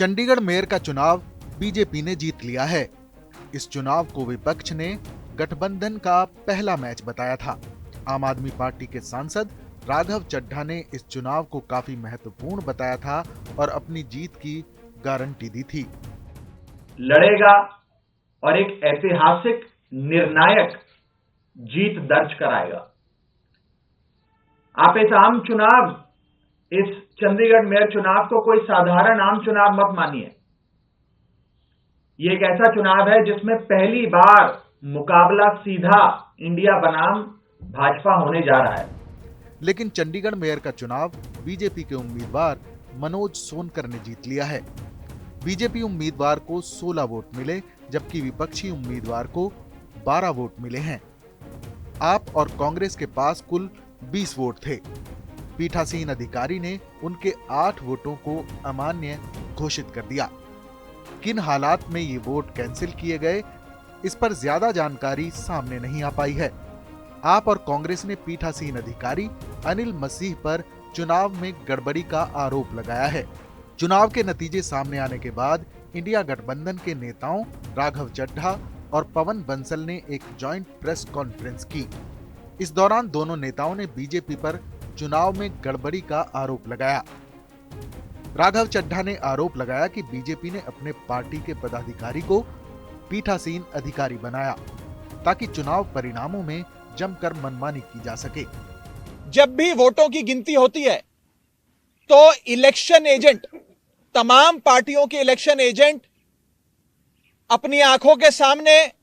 Chandigarh mayor का चुनाव BJP ने जीत लिया है। इस चुनाव को विपक्ष ने गठबंधन का पहला मैच बताया था। आम आदमी पार्टी के सांसद राघव चड्ढा ने इस चुनाव को काफी महत्वपूर्ण बताया था और अपनी जीत की गारंटी दी थी। लड़ेगा और एक ऐतिहासिक निर्णायक जीत दर्ज कराएगा। आप इस आम चुनाव, इस चंडीगढ़ मेयर चुनाव को कोई साधारण आम चुनाव मत मानिए। ये एक ऐसा चुनाव है जिसमें पहली बार मुकाबला सीधा इंडिया बनाम भाजपा होने जा रहा है। लेकिन चंडीगढ़ मेयर का चुनाव बीजेपी के उम्मीदवार मनोज सोनकर ने जीत लिया है। बीजेपी उम्मीदवार को 16 वोट मिले, जबकि विपक्षी उम्मीदवार को 12 वोट मिले हैं। आप और कांग्रेस के पास कुल 20 वोट थे। पीठासीन अधिकारी ने उनके 8 वोटों को अमान्य घोषित कर दिया। किन हालात में ये वोट कैंसिल किए गए, इस पर ज्यादा जानकारी सामने नहीं आ पाई है। आप और कांग्रेस ने पीठासीन अधिकारी अनिल मसीह पर चुनाव में गड़बड़ी का आरोप लगाया है। चुनाव के नतीजे सामने आने के बाद इंडिया गठबंधन के नेताओं राघव चड्ढा और पवन बंसल ने एक जॉइंट प्रेस कॉन्फ्रेंस की। इस दौरान दोनों नेताओं ने बीजेपी पर चुनाव में गड़बड़ी का आरोप लगाया। राघव चड्ढा ने आरोप लगाया कि बीजेपी ने अपने पार्टी के पदाधिकारी को पीठासीन अधिकारी बनाया ताकि चुनाव परिणामों में जमकर मनमानी की जा सके। जब भी वोटों की गिनती होती है तो इलेक्शन एजेंट, तमाम पार्टियों के इलेक्शन एजेंट अपनी आंखों के सामने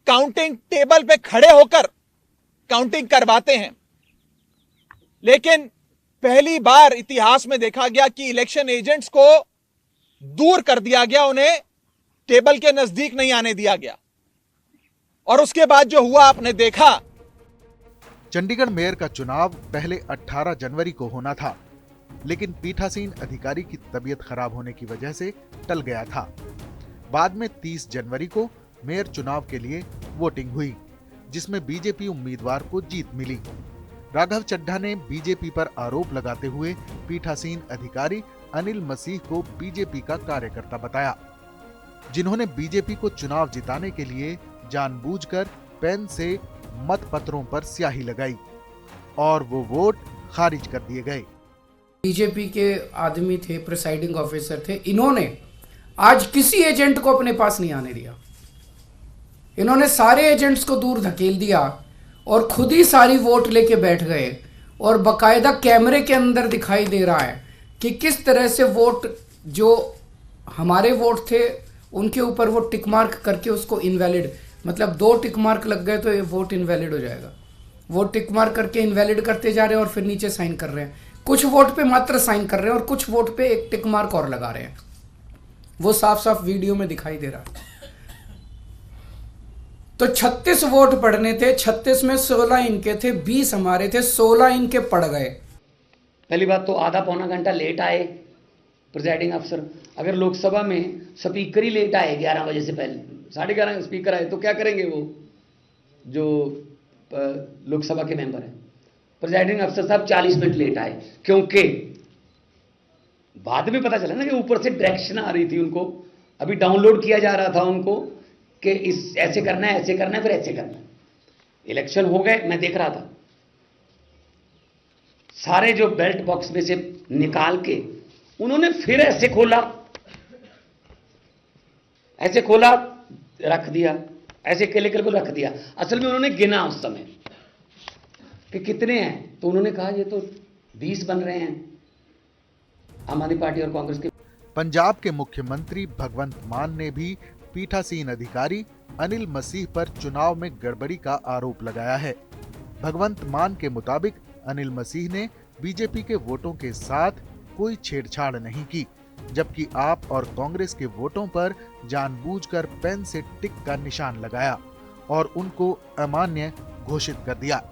काउंटिंग टेबल पे खड़े होकर काउंटिंग करवाते हैं। लेकिन पहली बार इतिहास में देखा गया कि इलेक्शन एजेंट्स को दूर कर दिया गया, उन्हें टेबल के नजदीक नहीं आने दिया गया। और उसके बाद जो हुआ आपने देखा। चंडीगढ़ मेयर का चुनाव पहले 18 जनवरी को होना था, लेकिन पीठासीन अधिकारी की तबीयत खराब होने की वजह से टल गया था। बाद में 30 जनवरी को मेयर चुनाव के लिए वोटिंग हुई, जिसमें बीजेपी उम्मीदवार को जीत मिली। राघव चड्ढा ने बीजेपी पर आरोप लगाते हुए पीठासीन अधिकारी अनिल मसीह को बीजेपी का कार्यकर्ता बताया, जिन्होंने बीजेपी को चुनाव जिताने के लिए जानबूझकर पेन से मतपत्रों पर स्याही लगाई और वो वोट खारिज कर दिए गए। बीजेपी के आदमी थे, प्रिसाइडिंग ऑफिसर थे, इन्होंने आज किसी एजेंट को अपने पास नहीं आने दिया। इन्होंने सारे एजेंट्स को दूर धकेल दिया और खुद ही सारी वोट लेके बैठ गए। और बकायदा कैमरे के अंदर दिखाई दे रहा है कि किस तरह से वोट, जो हमारे वोट थे उनके ऊपर वो टिक मार्क करके उसको इनवैलिड, मतलब 2 टिक मार्क लग गए तो ये वोट इनवैलिड हो जाएगा। वो टिक मार्क करके इनवैलिड करते जा रहे हैं और फिर नीचे साइन कर रहे हैं। कुछ वोट पे मात्र साइन कर रहे हैं और कुछ वोट पे एक टिक मार्क और लगा रहे हैं। वो साफ साफ वीडियो में दिखाई दे रहा है। तो 36 वोट पड़ने थे, 36 में 16 इनके थे, 20 हमारे थे, 16 इनके पड़ गए। पहली बात तो आधा पौना घंटा लेट आए प्रिजाइडिंग अफसर। अगर लोकसभा में स्पीकर ही लेट आए 11 बजे से पहले, 11:30 स्पीकर आए, तो क्या करेंगे वो जो लोकसभा के मेंबर हैं। प्रिजाइडिंग अफसर साहब 40 मिनट लेट आए, क्योंकि बाद में पता चला ना कि ऊपर से डायरेक्शन आ रही थी उनको, अभी डाउनलोड किया जा रहा था उनको कि इस ऐसे करना है, ऐसे करना है, फिर ऐसे करना है। इलेक्शन हो गए, मैं देख रहा था, सारे जो बेल्ट बॉक्स में से निकाल के उन्होंने फिर ऐसे खोला, रख दिया, ऐसे केले को रख दिया। असल में उन्होंने गिना उस समय कि कितने हैं, तो उन्होंने कहा ये तो 20 बन रहे हैं आम आदमी पार्टी और कांग्रेस के। पंजाब के मुख्यमंत्री भगवंत मान ने भी पीठासीन अधिकारी अनिल मसीह पर चुनाव में गड़बड़ी का आरोप लगाया है। भगवंत मान के मुताबिक अनिल मसीह ने बीजेपी के वोटों के साथ कोई छेड़छाड़ नहीं की, जबकि आप और कांग्रेस के वोटों पर जानबूझकर पेन से टिक का निशान लगाया और उनको अमान्य घोषित कर दिया।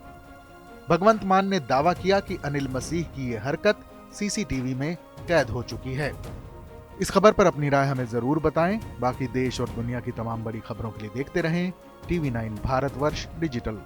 भगवंत मान ने दावा किया कि अनिल मसीह की यह हरकत सीसीटीवी में कैद हो चुकी है। इस खबर पर अपनी राय हमें जरूर बताएं। बाकी देश और दुनिया की तमाम बड़ी खबरों के लिए देखते रहें TV9 भारतवर्ष डिजिटल।